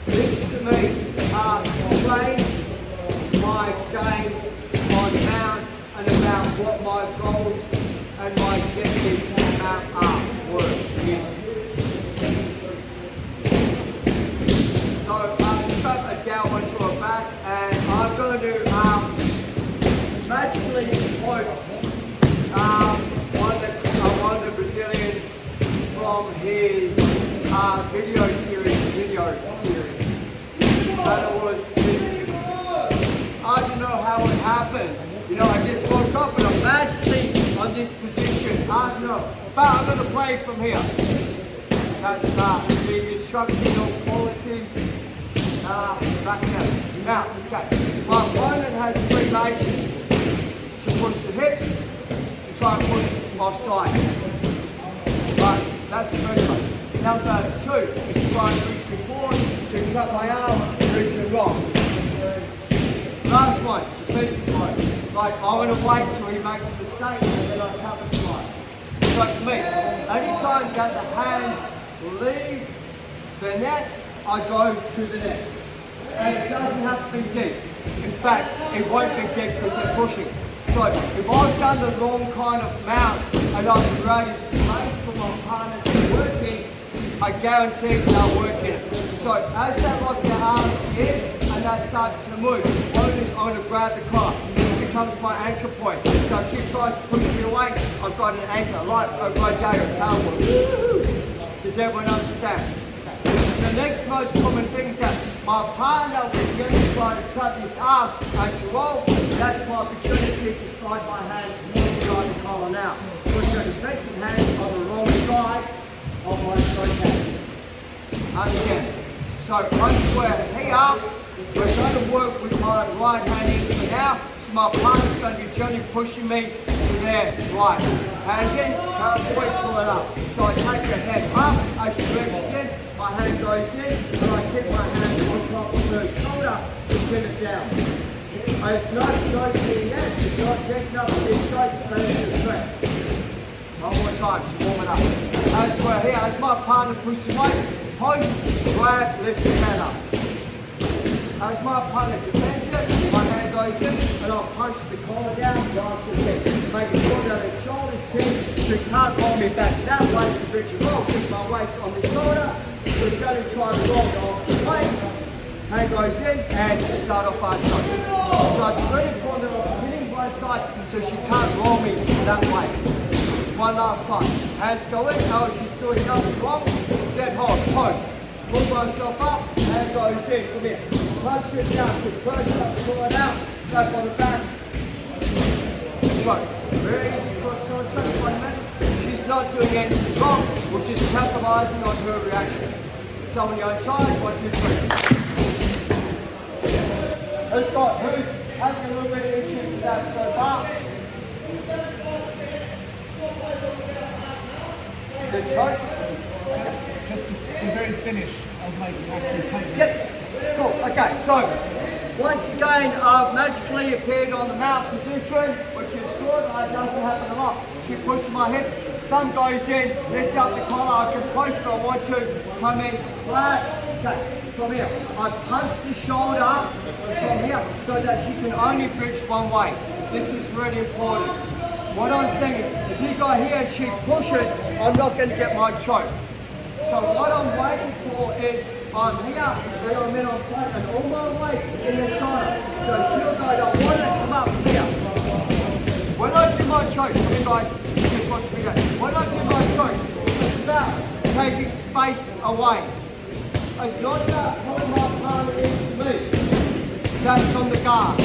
This to me explains my game on mounts and about what my goals and my objectives on mount are. So just got a down onto her back, and I'm going to magically quote one of the Brazilians from his video series. And it was, I don't know how it happened. You know, I just woke up and I'm magically on this position. I don't know, but I'm going to play from here. That's the instructional quality. Back there. Now, okay. My opponent has 3 majors to push the hips, to try and push offside. But that's the first one. Number 2 is to try and reach before, to cut my arm, reach and rock. Last one, defensive one. Like, I want to wait till he makes a mistake and then I capitalize. So for me, anytime that the hands leave the net, I go to the net. And it doesn't have to be deep. In fact, it won't be deep because they're pushing. So if I've done the wrong kind of mount and I've created space for my partner to work in, I guarantee they'll work in it. So as they lock their arms in and they start to move, I'm going to grab the collar. This becomes my anchor point. So if she tries to push me away, I've got an anchor, like a rotator tailwheel. Does everyone understand? The next most common thing is that my partner will get me trying to trap his arm and to roll. That's my opportunity to slide my hand inside the collar now. Put your defensive hand on the wrong side of my stroke hand. Again. So once we're here, we're going to work with my right hand in for now. So my partner's going to be gently pushing me to their right. And again, can't quite pull it up. So I take the head up as she reaches in. My hand goes in, and I keep my hand on top of her shoulder to pin it down. It's not stroking yet, it's not getting up to the stroke, but it's a stretch. One more time to warm it up. As we're here, as my partner pushes away, push, grab, lift your hand up. As my partner defends it, my hand goes in, and I'll punch the collar down, down to the head. Making sure that the shoulder's pinned, she can't roll me back that way to reach and roll. Keep my weight on the shoulder. We're going to try to roll off the plate. Hand goes in and start off our shot. So it's very important that I'm hitting one side so she can't roll me that way. One last time. Hands go in, now she's doing nothing wrong. Dead hold, post. Pull myself up, hand goes in from here. Punch it down, push up, pull it out, slap on the back. Choke. Very easy cross-court choke, 1 minute. She's not doing anything wrong, we're just capitalizing on her reaction. Someone go inside, 1, 2, 3. Let's go. Who's having a little bit of issues with that so far? The choke? Just the very finish of actually taking it. Yep. Cool. Okay, so once again, I've magically appeared on the mount position, which is good. It doesn't happen a lot. She pushes my hip. Thumb goes in, lift up the collar, I can push if I want to, come in flat. Okay, from here, I punch the shoulder from here so that she can only bridge one way. This is really important. What I'm saying is, if you go here and she pushes, I'm not going to get my choke. So what I'm waiting for is, I'm here, then I'm in on front, and all my weight in the shoulder. So she'll go, I want to come up here. When I do my choke, come in guys, just watch me go. When I do my choke, it's about taking space away. It's not about pulling my partner into me. That's from the guard.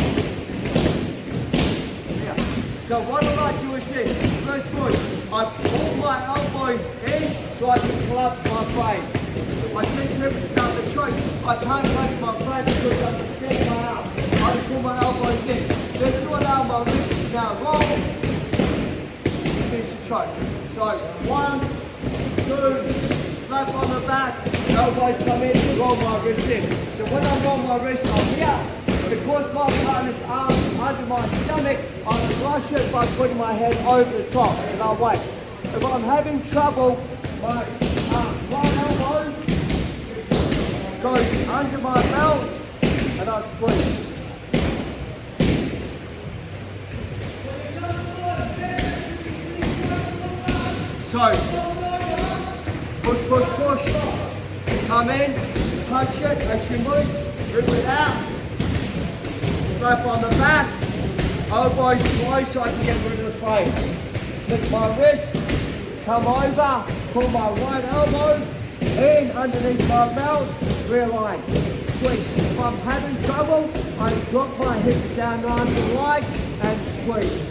Yeah. So what I like to do is this. First move, I pull my elbows in so I can collapse my frame. I think people start the choke. I can't collapse my frame because I'm extending my arm. I pull my elbows in. This will allow my wrist now roll. Finish the choke. So 1, 2, slap on the back, elbows come in, roll my wrist in. So when I roll my wrist on here, because my partner's arm is under my stomach, I flush it by putting my head over the top and I'll wait. If I'm having trouble, my right elbow goes under my belt and I squeeze. So, push, push, push. Come in, touch it as you move, rip it out. Slap on the back, elbows close so I can get rid of the frame. Flip my wrist, come over, pull my right elbow in underneath my belt, realign, squeeze. If I'm having trouble, I drop my hips down nice and light and squeeze.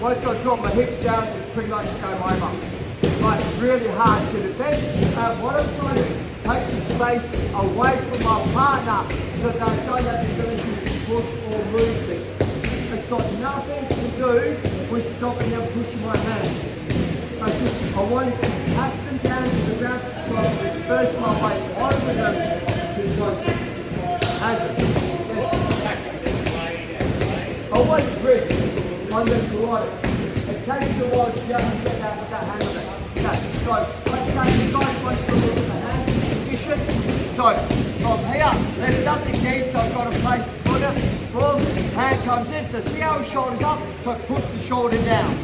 Once I drop my hips down, it's pretty much game over. But really hard to defend. What I'm trying to take the space away from my partner so that I don't have the ability to push or move me. It's got nothing to do with stopping them pushing my hands. I want to tap them down to the ground so I can disperse my weight over them to try and always wrist on the carotid. It takes a while just to get that hang of it. Okay, so let's take you guys once to look at the hand position. So from here, lift up the knee so I've got a place to put it. Boom, hand comes in. So see how his shoulder's up? So push the shoulder down.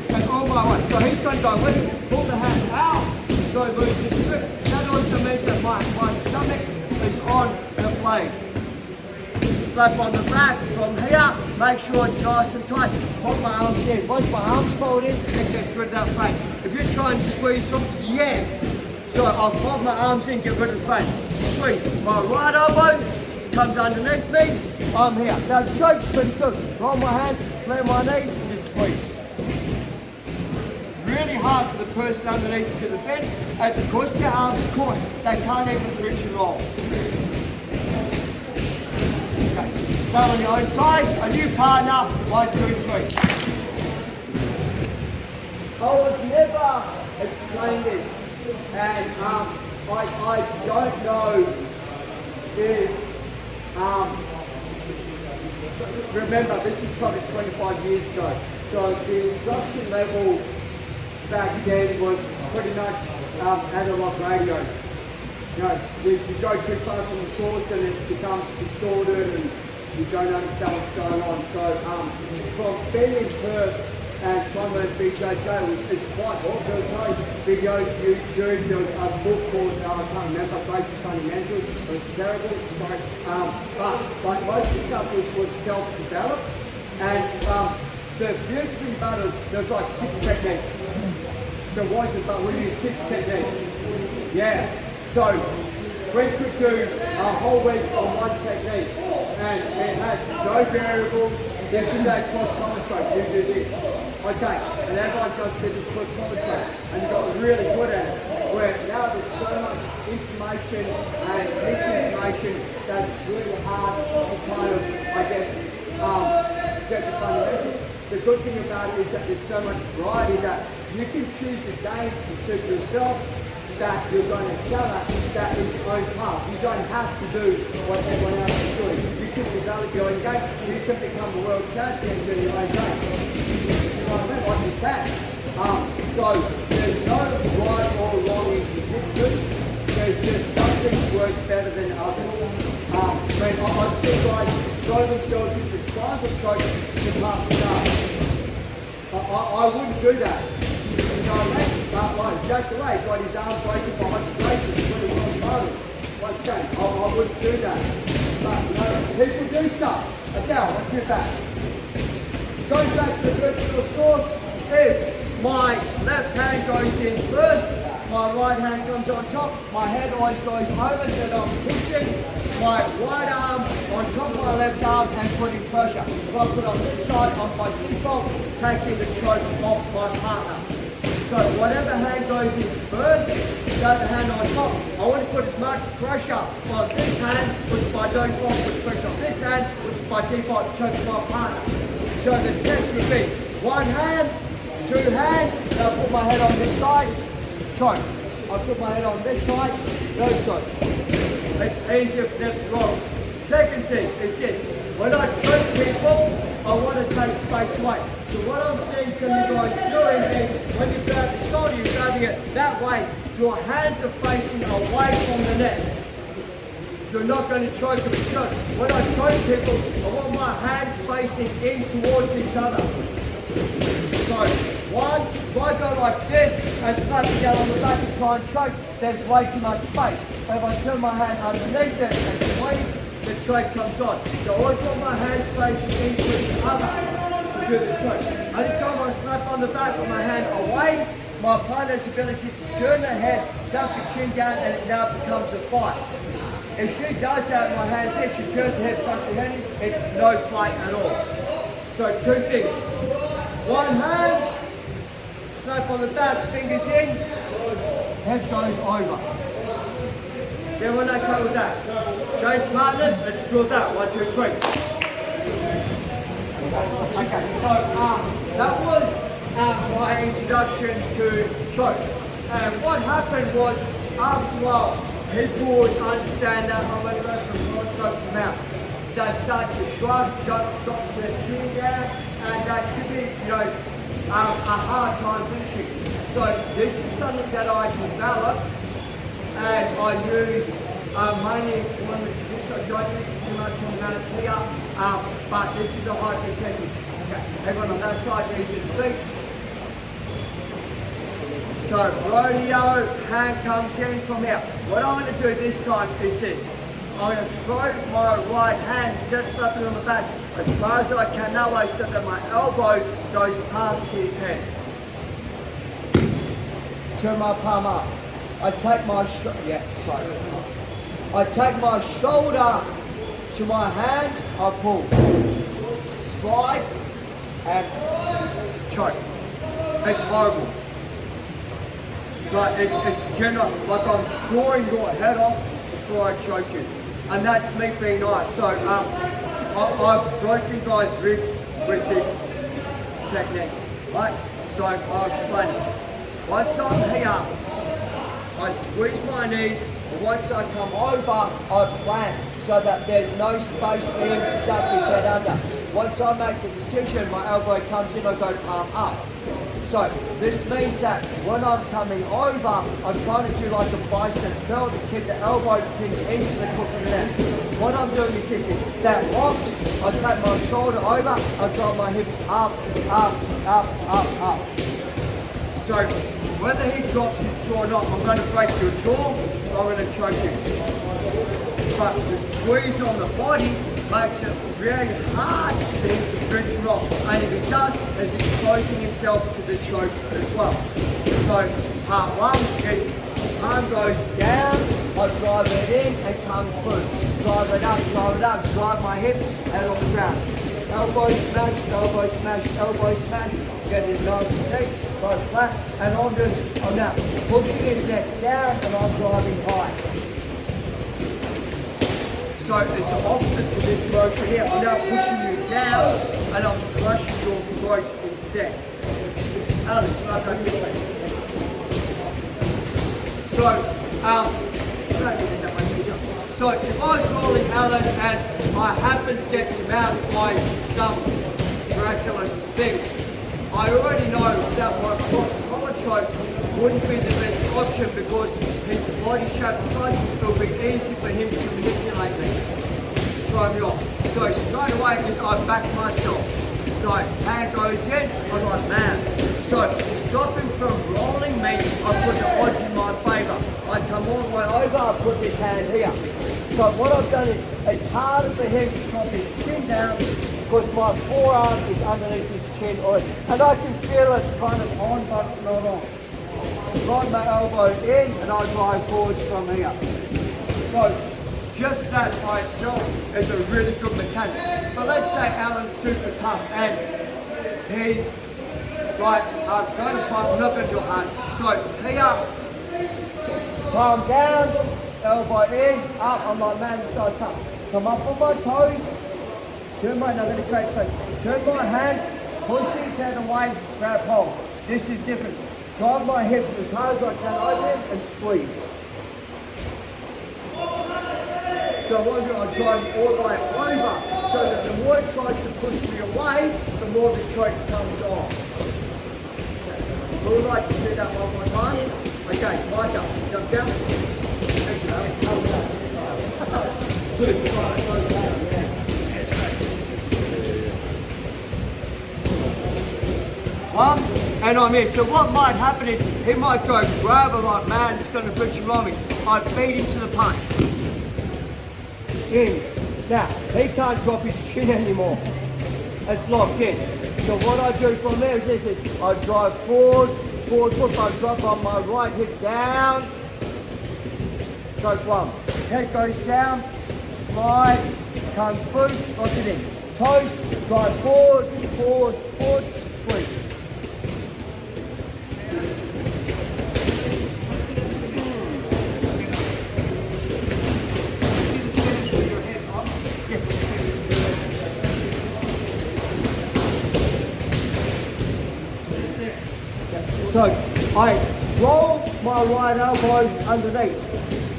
And all my way. So he's going to go with it, pull the hand out. So he moves into it. That also means that my stomach is on the blade. Slap on the back from here, make sure it's nice and tight. Fold my arms in. Once my arms fold in, it gets rid of that frame. If you try and squeeze from, yes. So I'll fold my arms in, get rid of the frame. Squeeze. My right elbow comes underneath me, I'm here. Now the choke's pretty good. Roll my hand, flare my knees, and just squeeze. Really hard for the person underneath to defend, and because their arms caught, they can't even bridge and roll. So on your own size, a new partner, 1, 2, 3. I was never explained this, and I don't know if, remember this is probably 25 years ago, so the instruction level back then was pretty much analog radio. You know, you go too far from the source and it becomes distorted and you don't understand what's going on. So from being in Perth and trying to learn BJJ was quite hard. There was no videos, YouTube, there was a book called, I can't remember, Basic Fundamentals. It was terrible. So, but most of the stuff was self-developed. And the beautiful thing about it, there's like 6 techniques. There wasn't, but we used 6 techniques. Yeah. So we could do a whole week on one technique, and it had no variables. This is a cross collar stroke. You do this, okay? And everyone just did this cross collar stroke, and you got really good at it. Where now there's so much information and misinformation that it's really hard to kind of, I guess, get the fundamentals. The good thing about it is that there's so much variety that you can choose a game to suit yourself, that you're going to excel at, that is your own path. You don't have to do what everyone else is doing. You can develop your own game. You can become a world champion doing your own game. You know what I mean? Like you can. So there's no right or wrong in jiu-jitsu. There's just some things work better than others. I've seen guys throw themselves into triangle strokes to pass the guard. I wouldn't do that. You know what I mean? Like Jack DeLay got his arm broken by 100 braces when he was on once again, I wouldn't do that. But you know, people do stuff. Adele, what's your back? Going back to the original source, if my left hand goes in first, my right hand comes on top, my head always goes over so that I'm pushing my right arm on top of my left arm and putting pressure. If I put on this side, on my default, taking the choke off my partner. So whatever hand goes in first, the other hand on top. I want to put as much pressure on this hand, which by default puts pressure on this hand, which by default chokes my partner. So the test would be 1 hand, 2 hand, and I put my head on this side, choke. I put my head on this side, no choke. It's easier for them to roll. Second thing is this, when I choke people, I want to take space away. So what I'm seeing some of you guys doing is, when you grab the shoulder, you're grabbing it that way your hands are facing away from the neck. You're not going to choke them. So when I choke people, I want my hands facing in towards each other. So one, if I go like this and slap the gal on the back and try and choke, there's way too much space. But if I turn my hand underneath it and squeeze, the choke comes on. So I always want my hands facing into each other to do the choke. Anytime I slap on the back with my hand away, my opponent's ability to turn their head, duck the chin down, and it now becomes a fight. If she does that, my hands here, she turns her head, punches her head, it's no fight at all. So two things. One hand, slap on the back, fingers in, head goes over. Is everyone okay with that? Change partners, let's draw that. 1, 2, 3. Okay, so that was my introduction to choke. And what happened was, after a while, people would understand that I'm going to go from one choke from out. They'd start to shrug, drop their chin down, and that could be, a hard time finishing. So this is something that I developed, and I use mainly in tournament position. I don't use it too much on the mats here, but this is a high percentage. Okay, everyone on that side needs to see. So rodeo, hand comes in from here. What I'm going to do this time is this. I'm going to throw my right hand, set slapping on the back as far as I can that way so that my elbow goes past his head. Turn my palm up. I take my I take my shoulder to my hand, I pull. Slide and choke. It's horrible. But it's general, like I'm sawing your head off before I choke you. And that's me being nice. So I've broken guys' ribs with this technique, right? So I'll explain it. Once I'm here, I squeeze my knees, and once I come over, I plant so that there's no space for him to duck his head under. Once I make the decision, my elbow comes in, I go palm up. So this means that when I'm coming over, I'm trying to do like a bicep curl to keep the elbow pinned into the crook of the neck. What I'm doing is this, that locks, I take my shoulder over, I drive my hips up, up, up, up, up. So whether he drops his jaw or not, I'm going to break your jaw, or I'm going to choke you. But the squeeze on the body makes it really hard for him to bridge and roll. And if he does, he's exposing himself to the choke as well. So part one is arm goes down, I drive it in and come through. Drive it up, drive my hip and on the ground. Elbow smash, elbow smash, elbow smash. Get it nice and deep, go flat, and I'm now pushing his neck down and I'm driving high. So it's the opposite to this motion here. I'm now pushing you down and I'm crushing your throat instead. Alan, like I did. So if I was rolling Alan and I happen to get him out by some miraculous thing, I already know that my collar choke wouldn't be the best option because his body shape and size, it would be easy for him to manipulate me, throw me off. So straight away is I back myself. So hand goes in, I'm like, man. So to stop him from rolling me, I put the odds in my favour. I come all the way over, I put this hand here. So what I've done is, it's harder for him to drop his chin down because my forearm is underneath his chin already. And I can feel it's kind of on, but it's not on. Drive my elbow in and I drive forwards from here. So just that by itself is a really good mechanic. But let's say Alan's super tough and he's like, I'm going to fight, I'm not going to do hard. So here, palm down, elbow in, up. I'm like, man, this guy's tough. Come up on my toes, turn my, now I'm going to create space. Turn my hand, push his head away, grab hold. This is different. Drive my hips as hard as I can over him and squeeze. So what I do, I drive all the way over so that the more it tries to push me away, the more the choke comes on. We would like to see that one more time. Okay, Micah, jump down. Thank you, Alex. One, and I'm here. So what might happen is he might go grab her like, man, it's going to put you on me. I beat him to the punch. In. Now, he can't drop his chin anymore. It's locked in. So what I do from there is this, is I drive forward, look, I drop on my right hip down, choke one. Head goes down, slide, come through, lock it in. Toes, drive forward, squeeze. So I roll my right elbow underneath.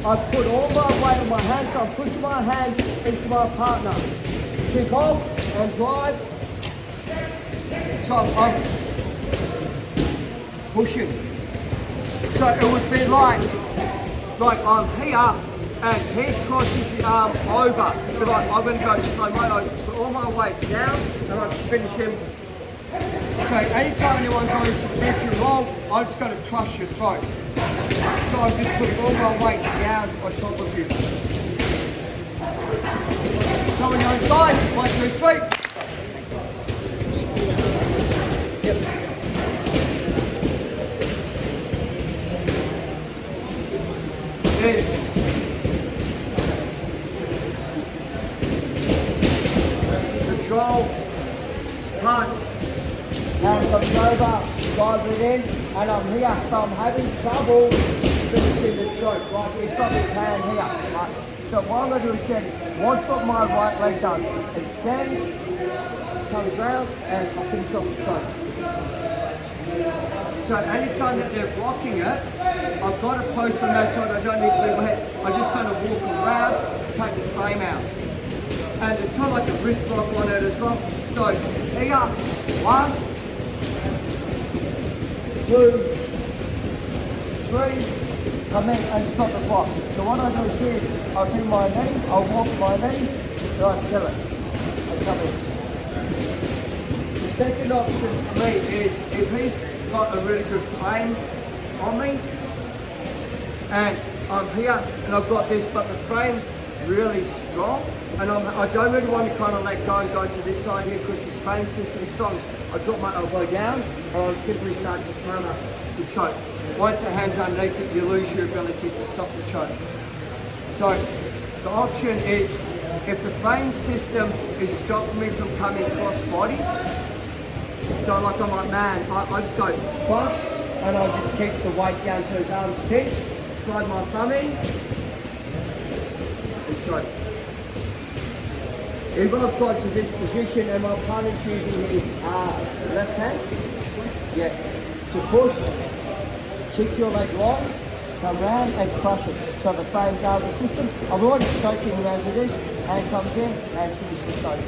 I put all my weight on my hands, so I'm pushing my hands into my partner. Kick off and drive. So I'm pushing. So it would be like I'm here and he crosses the arm over. But like I'm going to go slow motion, put all my weight down and I finish him. So anytime anyone goes to let you roll, I'm just going to crush your throat. So I'm just putting all my weight down on top of you. So on your own side, 1, 2, 3. Control, punch. And comes over, drives it in, and I'm here, so I'm having trouble finishing the choke, right? He's got his hand here, right? So what I'm going to do is watch what my right leg does. Extends, comes round, and I finish off the choke. So anytime that they're blocking it, I've got a post on that side, I don't need to leave my head. I just kind of walk around, take the frame out. And it's kind of like a wrist lock on it as well. So here, 1, 2, 3, come in and stop the block. So what I do is here, I'll do my knee, I'll walk my knee, and I kill it. I come in. The second option for me is if he's got a really good frame on me, and I'm here and I've got this, but the frame's really strong, and I don't really want to kind of let go and go to this side here because his frame system's strong. I drop my elbow down and I'll simply start to slammer to choke. Once the hand's underneath it, you lose your ability to stop the choke. So the option is, if the frame system is stopping me from coming cross body, so like I'm like, man, I just go push and I'll just keep the weight down to his arms kick, slide my thumb in, and choke. If I've got to this position and my opponent's using his left hand, yeah, to push, kick your leg long, come round and crush it. So the frame's out of the system. I'm already choking him as it is, hand comes in and finish the choke.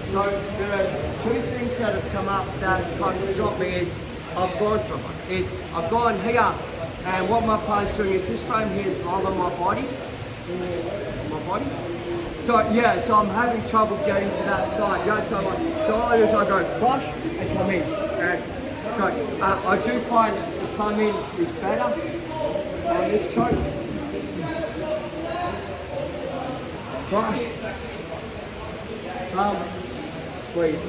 So there are two things that have come up that kind of stop me is I've gone here, and what my opponent's doing is this frame here is long on my body. So yeah, so I'm having trouble getting to that side. You know, so all I do is I go push and come in and choke. I do find the thumb in is better on this choke. Push, thumb, squeeze.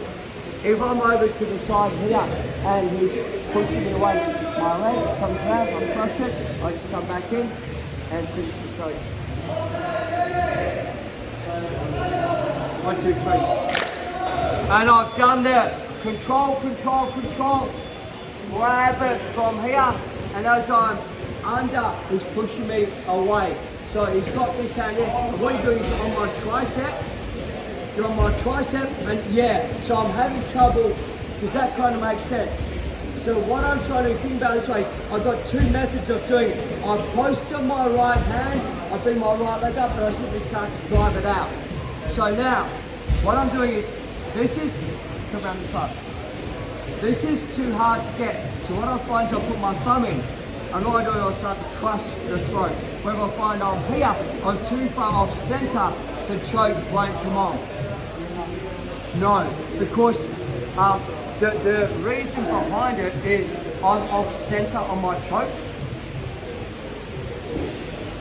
If I'm over to the side here and he's pushing me away, my leg comes round, I crush it, I just come back in and finish the choke. 1, 2, 3. And I've done that. Control, grab it from here, and as I'm under, he's pushing me away. So he's got this hand in, and what you're doing is on my tricep, you're on my tricep, and yeah, so I'm having trouble. Does that kind of make sense? So what I'm trying to think about this way is I've got two methods of doing it. I posture my right hand, I bring my right leg up, and I simply start to drive it out. So now, what I'm doing is, this is, come around the side. This is too hard to get. So what I find is I put my thumb in, and all I do is I start to crush the throat. Where I find I'm here, I'm too far off center, the choke won't come on. No, because the reason behind it is I'm off center on my choke.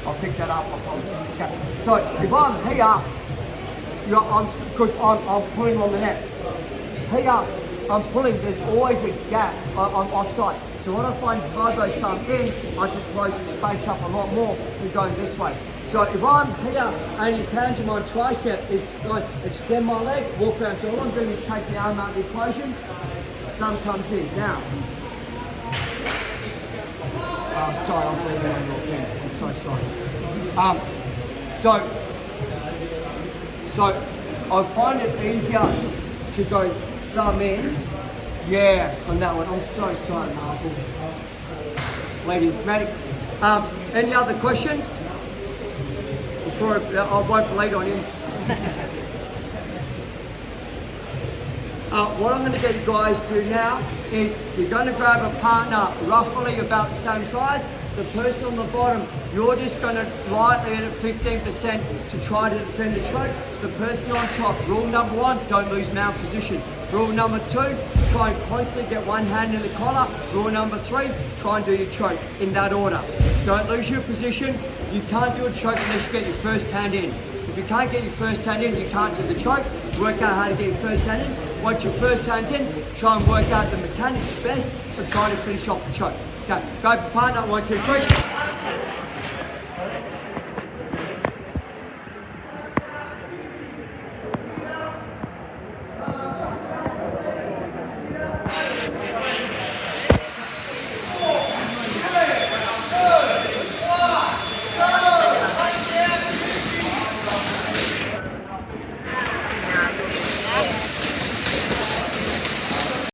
I'll pick that up, I promise. Okay. So if I'm here, because I'm pulling on the neck. Here, I'm pulling, there's always a gap, I'm offside. So what I find is if I go thumb in, I can close the space up a lot more than going this way. So if I'm here and his hands on my tricep, is like extend my leg, walk around. So all I'm doing is take the arm out of the equation, thumb comes in. Now, sorry, I'm breathing on your pen. I'm so sorry. So I find it easier to go thumb in. Yeah, on that one. I'm so sorry, Marvel. Lady, ready? Any other questions? Before I won't bleed on you. What I'm going to get you guys to now is you're going to grab a partner roughly about the same size. The person on the bottom, you're just going to lightly at 15% to try to defend the choke. The person on top, rule number 1, don't lose mount position. Rule number 2, try and constantly get one hand in the collar. Rule number 3, try and do your choke in that order. Don't lose your position. You can't do a choke unless you get your first hand in. If you can't get your first hand in, you can't do the choke. Work out how to get your first hand in. Once your first hand's in, try and work out the mechanics best for trying to finish off the choke. Okay, go for partner, 1, 2, 3.